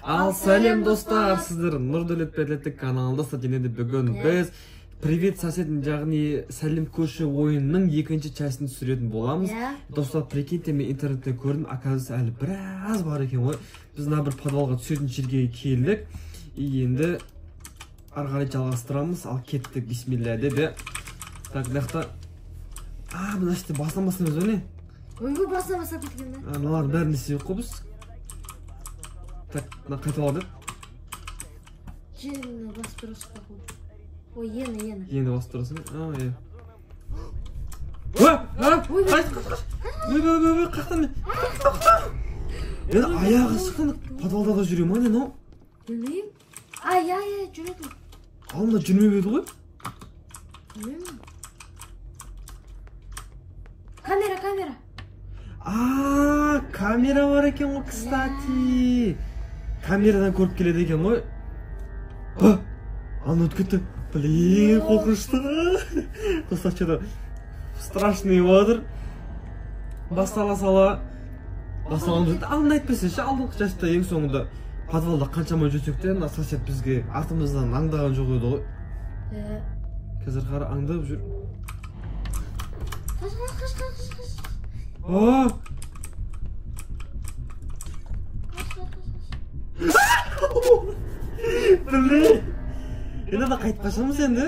Ал сәлем достар, сіздер Нұрдәулет Пәрлеттік каналында денеді бүгін біз Привет соседін жағыне сәлем көрші ойынның екінші частын түсіретін боламыз. Достар, прикиньте, мен интернетте көрдім, оказывается әлі біраз бар екен ғой. Біз бір подвалға түсетін жерге келдік. Енді ары қарай жалғастырамыз. Ал кеттік, бисмилля деді. Так, мынақты мына жерде бастамасымыз ба не? Ойбай, бастап кеткен бе? Мыналардың бәрін істеп қой біз. Так, мына қайтып алды. Жеріне басып тұрасыз ба? Ой, ені. Енді басып тұрасың? Е. Ой, қақтан мен. Енді аяғы шықтан подвалда да жүре ма не, но? Білмеймін. Ай, жүреді. Алдында жүрмеп еді ғой? Білмеймін. Камера. Камера бар екен ғой, кстати. Камерадан көріп келеді екен ғой. Аны өтіп кетті. Блин, қорқынышты. Достар, что-то страшный отыр. Бастала сала. Басталамыз. Алдын айтпесе ше, алдыңғы жаста ең соңында подвалда қаншама жүрсек те, сосед бізге артымыздан аңдаған жоқ еді ғой. Қазір қара аңдап жүр. Блин. Енді да қайтпашамыз енді?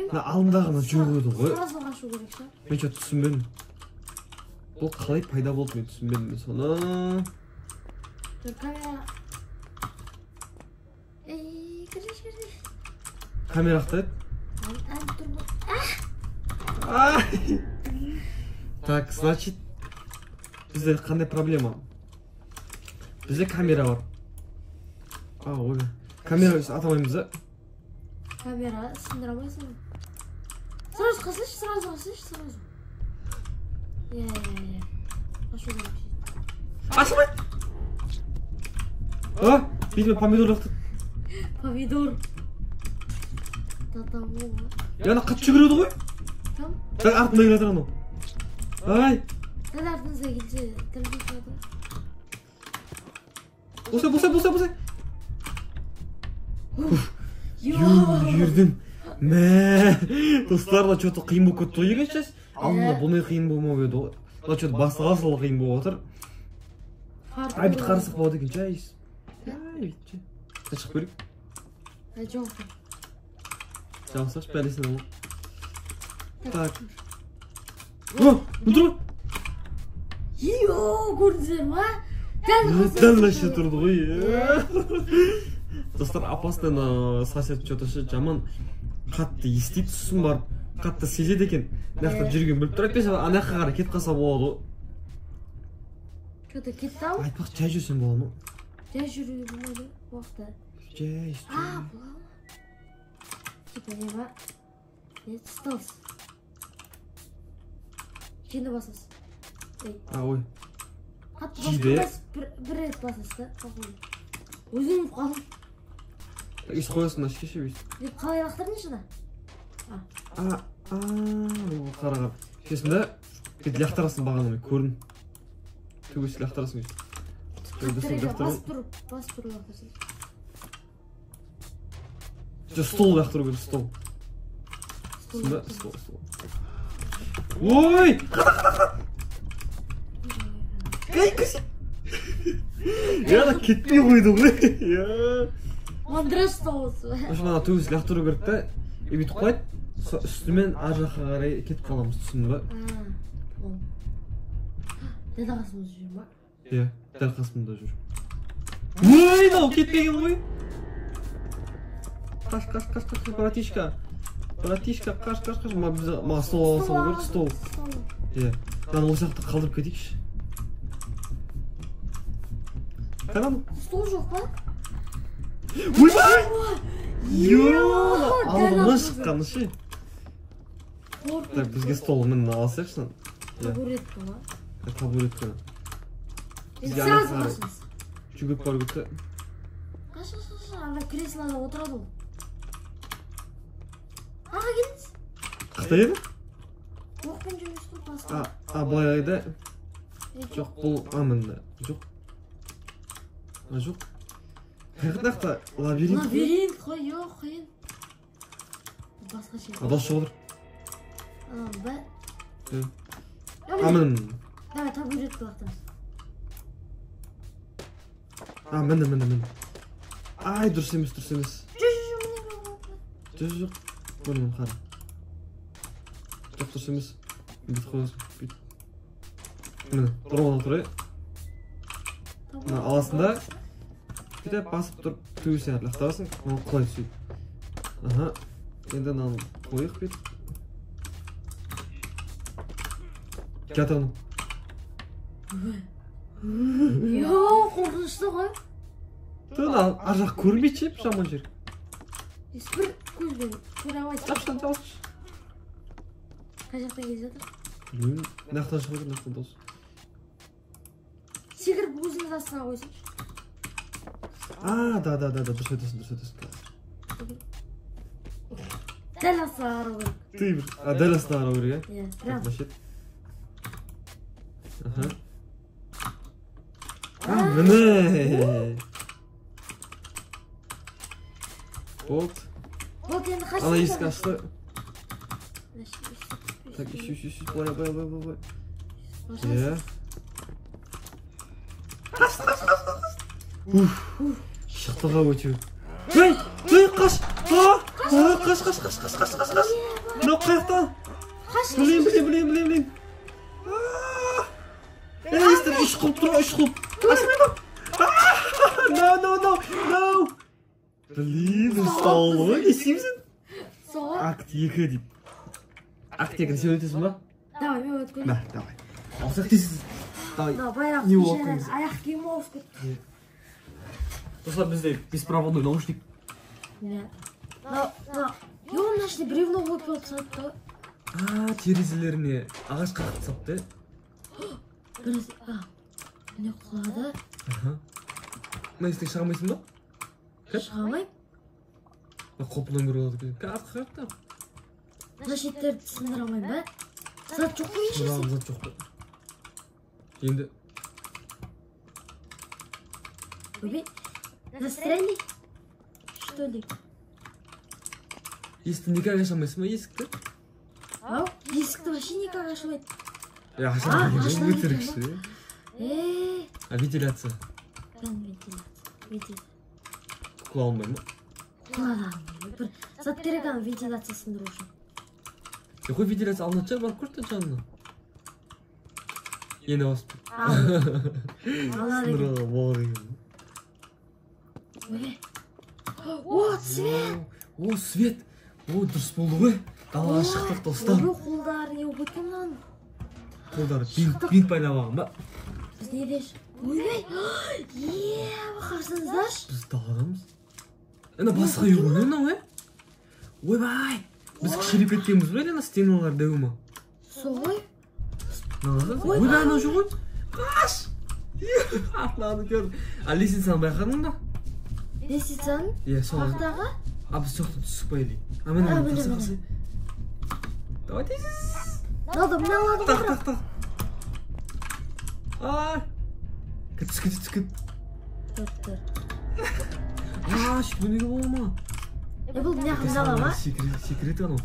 Алдындағына жоқ еді ғой. Сразу қашу керек ше. Мен что түсінбедім. Бұл қалай пайда болды, мен түсінбедім соны. Тұр, камера. Кірді. Камера ақтайды? Так, значит, бізде қандай проблема? Бізде камера бар. Ой. Камера атамаймыз да? Камера сындыра алмайсың. Сразу қасыш. Е. Қашу керек. Ашылмай! Бетіме помидор лақты. Помидор. Тата болма. Яна қатты жүгіреді ғой? Там? Так, артында келе жатыр анау. Ай! Дәл артыңызға келсе, тілді жатыр. Босай. Жүрдім. Достар, да что-то қиын болып кетті ғой екен сейчас. Алдында бұны қиын болмау еді ғой. Да что-то бастыға салы қиын болып отыр. Бит қарысық болады екен, жайыз. Битші. Шығып көрейік. Жоқ. Жалсаш, бәлесін ол. Так. Мұндыр ғой? Көрдіңіздер ма? Дәл әше тұрды ғой. Достар, опасный сосед что-то жаман қатты естейді, түсін барып қатты сезеді екен. Нақта жүрген біліп тұрады бесе, анаққа қарай кет қаса болады ғой. Что-то кетті ау? Айтпақ, жай жүрсен бола ма? Жай жүруге болмайды уақытта. Жай. Бола ма? Типа не ба? Столс. Жені басасыз. Ой. Қатты басып, бір рет басасыз да. Өзің қалым. Ес қоясың, ашке ше бейсің. Деп қалай лақтырдың жына? Қарағар. Шесінде, кет лақтырасың бағанымен, көрін. Төгесі лақтырасың еш. Басып тұру лақтырсың. Стол лақтыру керек, стол. Сында, стол. Ой! Қай көсе! Яна кетпей қойды ғой. Мандыраш столысы. Ошына төгесі лақтыру керек та, бүйтіп қойды. Үстімен ар жаққа қарай кетіп қаламыз, түсінді ба? Дәл қасымыз жүр ма? Дәл қасымда жүр. Ой, нау кетпеген ғой. Қаш, братишка. Қаш. Ма стол аласың ғой, стол. Мен ол сияқты қалдырып кетейікші. Қайдан? Стол жоқ па? Ойбай! Алдымнан шыққаны ше. Так, бізге стол мін аласайықшынан. Табуретка ма? Табуретка. Сразу қашыңыз. Жүгіп бар көтті. Қаш, ана креслода отырады ол. Аға келіңіз. Қақта еді? Оқпен жүрместің басқа. Былай айда. Жоқ, бұл амында. Жоқ. Жоқ. Қайғыдақты лабиринт. Лабиринт қой, жоқ, қиын. Басқа şey. Адас шығылыр. Бәр. Амын. Давай, табуретке бақтымыз. Мін. Ай, дұрыс емес. Жоқ. Көрмін қара. Жоқ, дұрыс емес. Бүйтіп қойасың. Міне, тұрмаған тұрай. Аласында бүйтіп басып тұрып төбе сияқты лақтабасың. Оны құлай түседі. Аха. Енді мынаны қойық бүйтіп. Жатырын. Жоқ, қорқынышты ғой. Тұғын аржақ көрмейді ше, жаман жер. Бір көзбен көре алмайсың. Жапшан жауыз. Қай жақтан келе жатыр? Білмеймін. Нақтан шығып отыр, нақтан дауыс. Секіріп өзіңіз астына қойсың. Да, дұрыс айтасың. Дәл астына қарау керек. Ты бір, дәл астына қарау керек, Иә, прям. Міне. Болды. Вот енді қашты. Ана есік ашты. Так, еще, былай. Иә. Шықтыға өтеу. Қаш! Қаш! Мынау қаяқтан? Білем. Естір, үш құлып тұр, үш құлып. Ашмайма. No. Блин, ұсталды ғой, естеймісің? Солай. Акт 2 дейді. Акт 2 сен өтесің ба? Давай, мен өтіп көрейін. Давай. Алсақ дейсіз. Байрақ Не кешенер, оқыңыз? аяқ киім ауысып кетті. Достар, бізде беспроводной наушник. Мына ішінде бревно болып салыпты ғой. Терезелеріне ағаш қағып салыпты. Міне құлады. Мына естен шыға алмайсың ба? Шыға алмайм. Қопынан көріп алады екен. Қағып. Мына шеттерді сындыра алмайм ба? Зат жоқ қой ешесі. Зат жоқ қой. Енді. Өбей, застряли? Что ли? Есікті никак аша алмайсың ба, есікті? Ау, есікті вообще никак ашылмайды. Аша алмайсың, өтірікші. Вентиляция. Вентиляция. Құла алмай ма? Құлады алмай. Бір зат керек ана вентиляция сындыру үшін. Қой вентиляция алынады шығар, барып көрді жанына. Ені басып. Сындыруға болады екен. О, свет! О, свет! О, дұрыс болды ғой. Далаға шықтық, достар. Қолдары не болып кеткен мынаның? Қолдары бинт байлап ба? Біз не деш? Ойбай! Қарсыңыздаршы? Біз даладамыз. Ана басқа үй ғой, ана ойбай! Біз кішіріп кеткенбіз бе, ана стеналар дәу ма? Солай? Ойбай, ана жоқ ғой? Қаш! Артылағаны көрдім. Лестницаны байқадың ба? Лестницаны? Иә, солай. Ақтаға? Біз соқтан түсіп байлай. Міне, қасы. Давай тезіз. Надо, міне алады ғой. Так. Кет. Тұр. Шүт бөнеге бола ма? Бұл міне қымда ала ма? Секрет анау.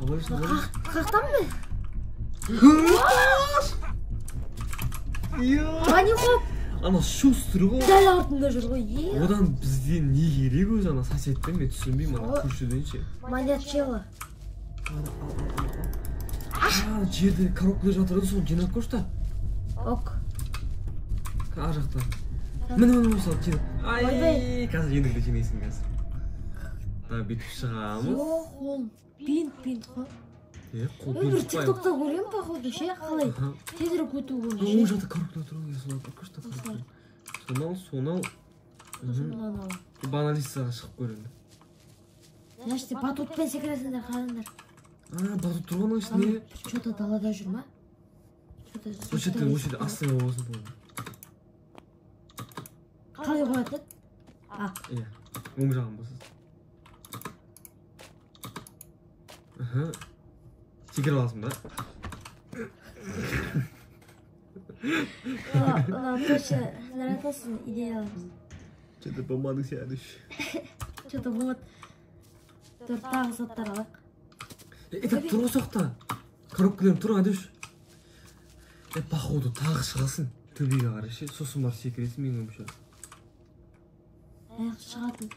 Қақтан ба? Ани қоп! Ана шустыр ғой. Дәл артында жүр ғой. Одан бізден не керек өзі ана соседтен мен түсінбеймін ана көршіден ше. Маньячелы. Жерде коробкада жатыр еді, соны жинап көрші та. Ок. Ар жақтан. Міне осылар жинап. Ай, қазір ендігді жинайсың қазір. Бүйтіп шығамыз. Жоқ, ол бинт қой. Қол Бір бинт тиктокта көрем, походу, ше, қалай? Тезірек өту Ол көрем, ше. жақта коробкада тұрған соларды көрші та. Сонау. Баналистаға шығып көрінді. Значит, батутпен секіресіңдер, қараңдар. Батут тұрғанның ішінде. Что-то далада жүр ма? Осы жерде астына болсын болды. Қалай қояды? Иә, оң жағын басыз. Секір аласың ба? Точно, наратасын идеяларымыз. Что-то помадың сядыш. Что-то вот. Тағы заттар алақ. Так тұр осақта. Коробкаларын тұр әдіш. Походу тағы шығасын. Төбеге қарай ше. Сосын бар секіресің мен өмше. Аяқ шығатын.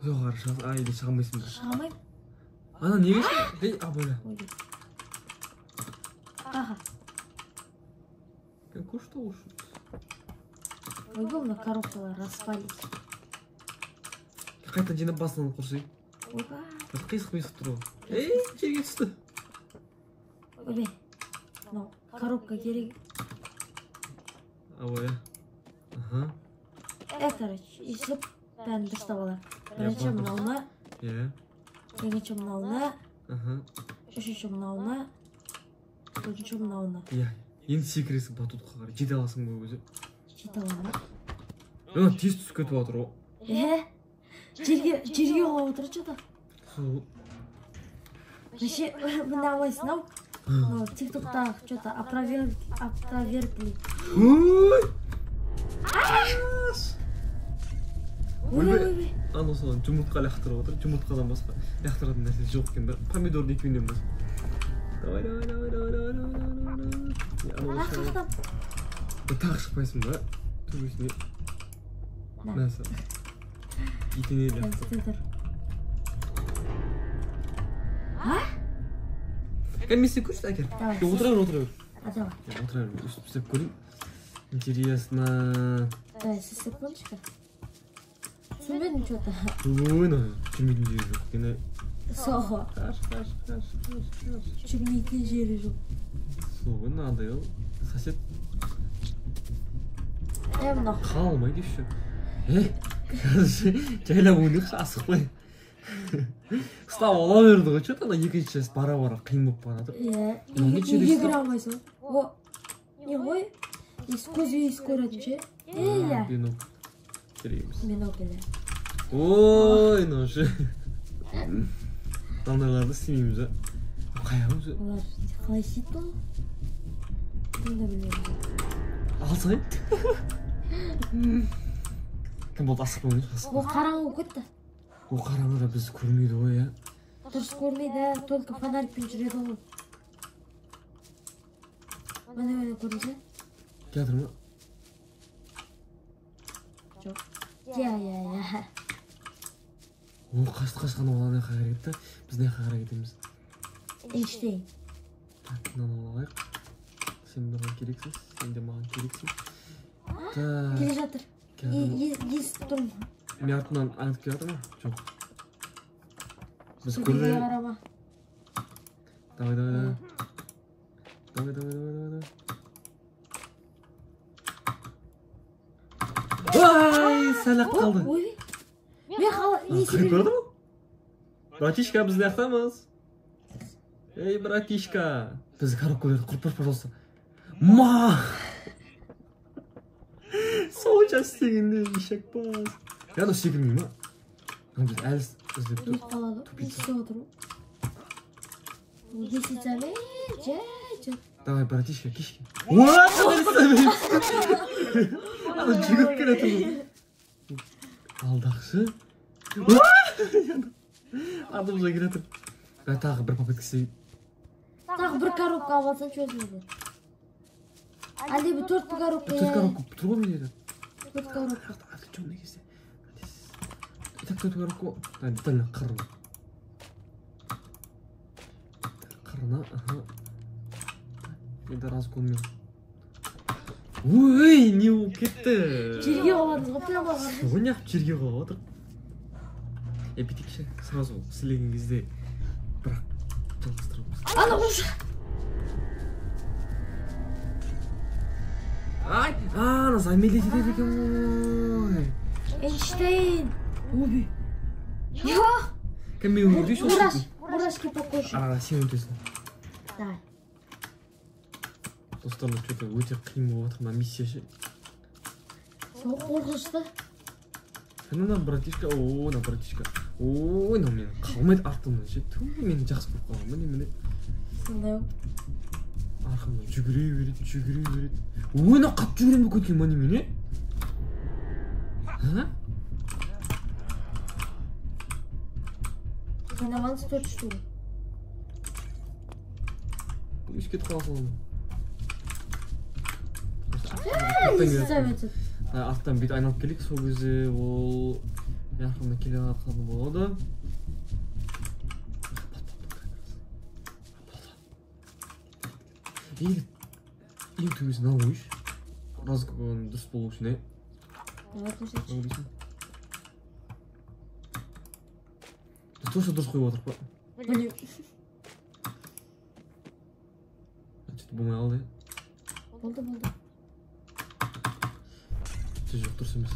Жоқ қарай шығасын. Айда шығамайсың ба? Шығамайм. Ана неге ше? Ей, абайла. Аха. Какой что уж? Ойбай, мына коробкалар распались. Қайтадан жинап басынан құрсай. Ойбай. Қисық тұр. Ей, жерге түсті. Ойбай. Мынау коробка керек. Абай. Аха. Короче, есіп бәрін дұрыстап алар. Бірінші мынауына. Иә. Екінші мынауына. Аха. Үшінші мынауына. Төртінші мынауына. Иә. Енді секіресің батутқа қарай. Жете аласың ба өзі? Жете аламын. Ана тез түсіп кетіп жатыр ғой. Жерге олап отыр что-то. Сол. Вообще, мына алайсың ау. Мынау тиктоктағы что-то опровергли. Ой! Ой. Ана соған жұмыртқа лақтырып отыр. Жұмыртқадан басқа лақтыратын нәрсе жоқ екен. Помидорды екеуінен басқа. Давай. Лақтырдым. Тағы шықпайсың ба? Төбесіне. Мәсі. Итіне лақтыр. Мен сен көрші әкер. Отыра бер. Давай. Отыра бер. Үстіп көрейін. Интересно. Давай, секундочку. Түсінбедім что-то. Ой, жүрмейтін жері жоқ. Соға. Қаш. Жүрмейтін жері жоқ. Соғы, надо ел. Сосед. Мынау. Қалмайды еще. Жайлап ойнықшы асықпай. Қыстап ола берді ғой, что-то ана екінші часть бара-бара қиын болып баратыр. Неге кіре алмайсың? Не ғой? Көзі ес көретін ше? Бинок. Керек емес. Бинокль. Ой, ношы. Аналарды істемейміз ба? Қаяғымыз ба? Олар қалай істейді оны? Мен де білмеймін. Алсай. Кім болды асық болмай? Ол қараңғы кетті. Ол қараңғыда біз көрмейді ғой, я. Дұрыс көрмейді, только фонарикпен жүреді ғой. Міне көрінсе? Келатыр ма? Жоқ. Я. Ол қашты-қашқаны оған не қағар кетті, біз не қағар кетеміз. Эйнштейн. Так, мынаны алайық. Сен маған керексің, сен де маған керексің. Келе жатыр. Естіп тұрмын. Мен артынан аңытып келе жатыр ма? Жоқ. Біз Көзге көрмей. қарама. Давай. Ой, сәлақ қалды. Ой. Мен қалай Қай көрді ма? Братишка, біз лақтамыз. Ей, братишка. Біз коробкаларды құрпаш, пожалуйста. Сол час істегенде ешек бас. Яно секірмей ма? Біз әлі іздеп тұр. қалады. Естіп отыр. Лисицамен жә. Давай, братишка, кешке. Ана жүгіріп келеді. Алдақшы. Ардымызға келеді. Тағы бір попытка істейік. Тағы бір коробка алып алсаң чөзіледі. Әлде бір 4 коробка. 4 коробка тұр ғой мен еді. 4 коробка. Аты жолына кезде. Так 4 коробка. Детально қырына. Қырына, аха. Енді разгонмен. Ой, не болып кетті. Жерге қалады ғой прямо қалған. Ғой неғып жерге қалып отыр. Бүйтейікші, сразу сілеген кезде бірақ жалғастырамыз. Ана ұшы. Ай, ана замедлить етеді екен ғой. Эйнштейн. Оби. Жоқ. Кім мен өңірдейші осы? Мурашки покушай. Сен өтесің. Давай. Достарым, что-то өте қиын болып отыр мына миссия ше. Сол қорқышты. На братишка, о, на братишка. Ой, на мен қалмайды артымнан ше. Ту, мені жақсы көріп қалған. Міне. Сондай арқамнан жүгіре береді. Ойна қатты жүгірем бе көткен мани мен, Ойнағаныз 4 штук. Өшіп кетіп қаласың. Не ставится? Арттан бүйтіп айналып келейік, сол кезде ол жақында келе қалатын болады. Ең төбесін алып қойшы. Разы дұрыс болу үшін, Давай көрсетші. Тоша дұрыс қойып отырып па? Білем. Сөйтіп болмай қалды, Болды. жоқ дұрыс емес.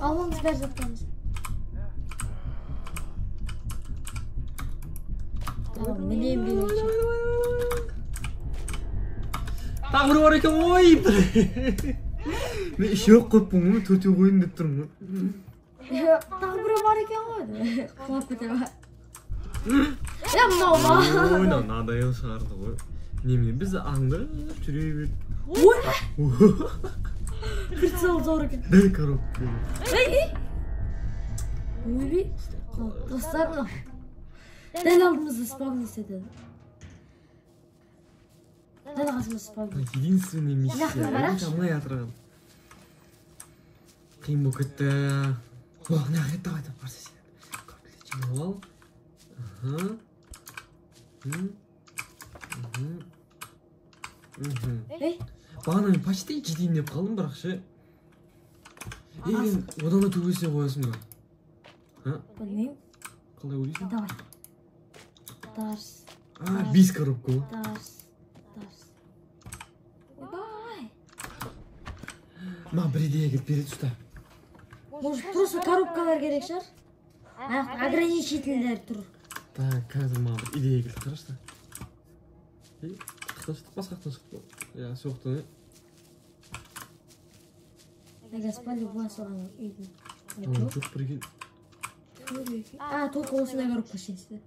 Алыңыз бәрі жаттамыз. Білем. Тағы бір бар екен, ой! Мен үшеу қойыппын ғой, төртеу қойын деп тұрмын. Тағы бір бар екен ғой. Құлап кете ба. Мынау ба. Ойна, надайыл шығарды ғой. Неме, біз аңды жүре берді. Ой! Прицел зор екен. Дай коробка. Ойбей. Достар мынау. Дәл алдымызда спавн істеді. Дәл қасымыз спавн. Единственный миссия. Жақын бараш. Май атырған. Қиын болып кетті. Оғына қайт давай барса сен. Көптілечін ол. Бағана мен почти жетейін деп қалдым, бірақ ше. Одан да төбесіне қоясың ба? Білмейм. Қалай ойлайсың? Давай. Дарс. 5 коробка ғой. Дарс. Ойбай. Маған бір идея келіп береді ұста. Может, просто коробкалар керек шығар? Ограничительдер тұр. Так, қазір маған бір идея келді, қарашты. Қақтан шықтық, басқа қақтан шықтық. Я, соқтың, Спали бас оған үйдің. жоқ бір екен. Только осындай коробка шенсті.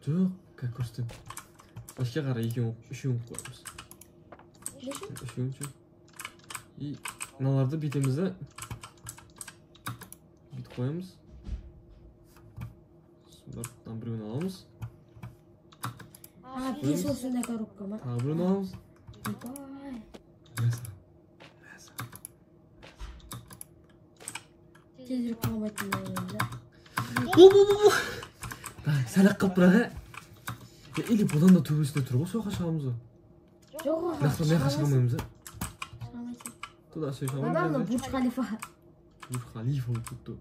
Жоқ, как көрсетем. Башқа қара үшеуін қоямыз. Үшеуін ше. И мыналарды бүйтеміз да. Бүйтіп қоямыз. Сондардан біреуін аламыз. Бес осындай коробка ма? Тағы біреуін аламыз. Ойбай. Мәсі. Тезірек қалмайтын да. Так, сәлік қылып бірақ, Или бұдан да төбесінде тұр ғой, соға шығамыз ғой. Жоқ оға. Нақсы мияқа шығамаймыз, Шығамайсың. Туда сөй Одан да шығамыз. Бурдж Халифа. Бурдж Халифа болып тұтты.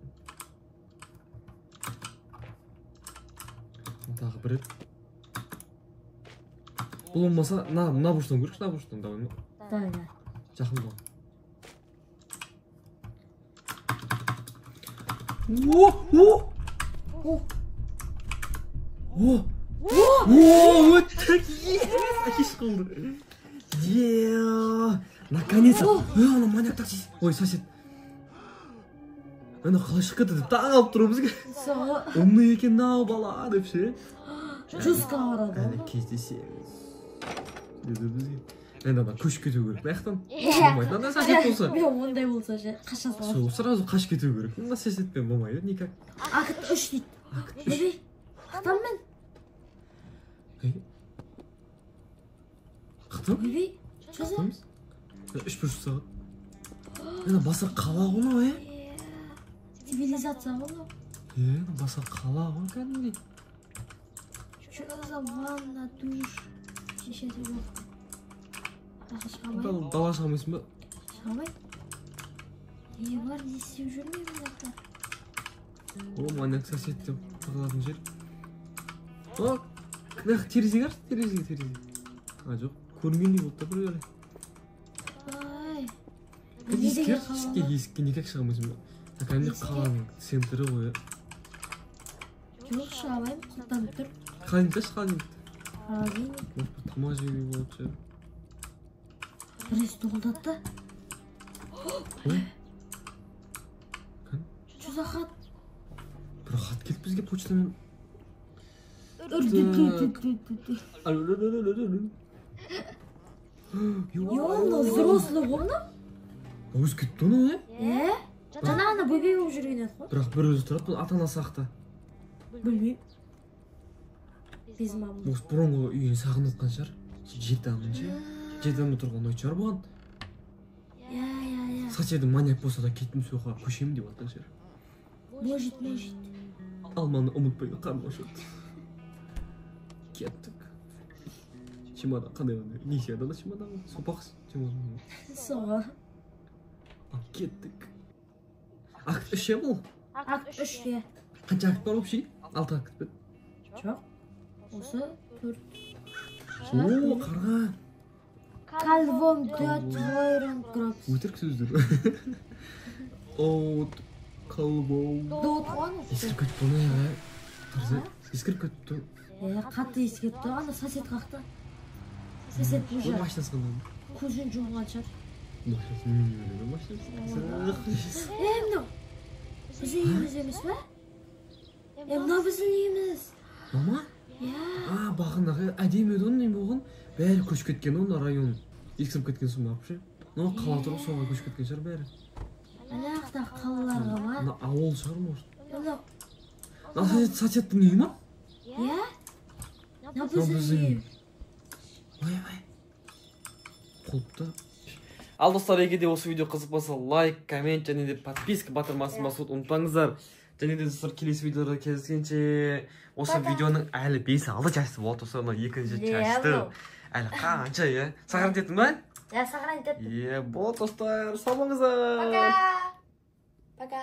Тағы бір ет. Бұл olmasa, мына бұрыштан көрікші, мына бұрыштан давай ма? Да. Жақын бол. Өттік! Акиш қылды. Наконец-то! Ана маньяк таксист. Ой, сосед. Ана қалай шығып кетті деп таң алып тұру бізге. Умный екен нау бала деп ше. Жүзқа барады. Әлі кездесеміз. Деді бізге. Енді ана көшіп кету керек. Маяқтан. Болмайды. Ана сосед болса. Мен ондай болса ше. Қаша салады. Сол, сразу қашып кету керек. Ана соседпен болмайды, никак. Ақыт 3 дейді. Ебей. Қытам мен. Қытам? Ебей. Чөзі? 3,5 сағат. Ана баса қала ғой, Цивилизация ғой. Баса қала ғой, кәдімгідей. Чөзі, ванна, душ. Шешесі жоқ. Шығамай. Дала шығамайсың ба? Шығамай. Бар, не істеп жүрмеймін бұлақта. О, маньяк сосед деп тағылатын жер. О, кінақ терезеге арсы, терезе. Жоқ, көрінгендей болды да бір өлі. Есікке некек шығамайсың ба? Кәмде қаланың центрі ғой. Жоқ, шығамайым, құлтанып тұр. Қалайынташ, қалайынты. Қалайын. Тамақ жеуге болады жер. Біресі тоғылдады да. Ой? Жүзі хат. Бір хат келіп бізге почтамен. Ёлно, взрослый болду. Өзі кетті оны, Жанағында бөбек болып жүрген еді ғой. бірақ бір өзі тұрады, ата-анасы сақта. Білмеймін. Без мамы. Осы бұрынғы үйін сағынып жатқан шығар. Жетамын ше. Жетамын тұрған ой шығар бұған. Соседі маньяк болса да кеттім соға көшемін деп жатқан шығар. Может. Алманы ұмытпай қарым ашады. Кеттік. Чемодан қандай қандай? Неше адада чемодан? Сопақсы чемодан. Соға. Кеттік. Акт үш бұл? Акт үш, е. Қанша акт бар вообще? 6 акт бет. Жоқ. Осы 4. О, қарға. Кальвом дөт войрон гробс. Өтірік сөздер. От, қалбом. Дот қоны. Ескіріп кетті оны я. Қарсы, ескіріп кетті. Қатты ескеп тұрғанда сосед қақты. Сосед Ол бұжар. машинасы қандай? Көзін жұмған шығар. Машинасы. Мынау. Біздің үйіміз емес пе? Мынау біздің үйіміз. Мама? Бағындағы әдемі еді оның болған. Бәрі көшіп кеткен оны район. Ексіп кеткен соң барып ше. Қала тұрып соға көшіп кеткен шығар бәрі. Анақта қалаларға ма? Ауыл шығар может. Мынау. Соседтің үйі ма? Мынау біздің үйім. Ой. Құлыпты. Ал достар, егер де осы видео қызық болса, лайк, коммент және де подписка батырмасын басуды ұмытпаңыздар. Және де достар, келесі видеода кездескенше осы видеоның әлі 5-6 части болады. Осы екінші части әлі қанша, е? Сағырын теттің ба? Сағырын теттім. Болды достар, сау болыңыздар. Пока.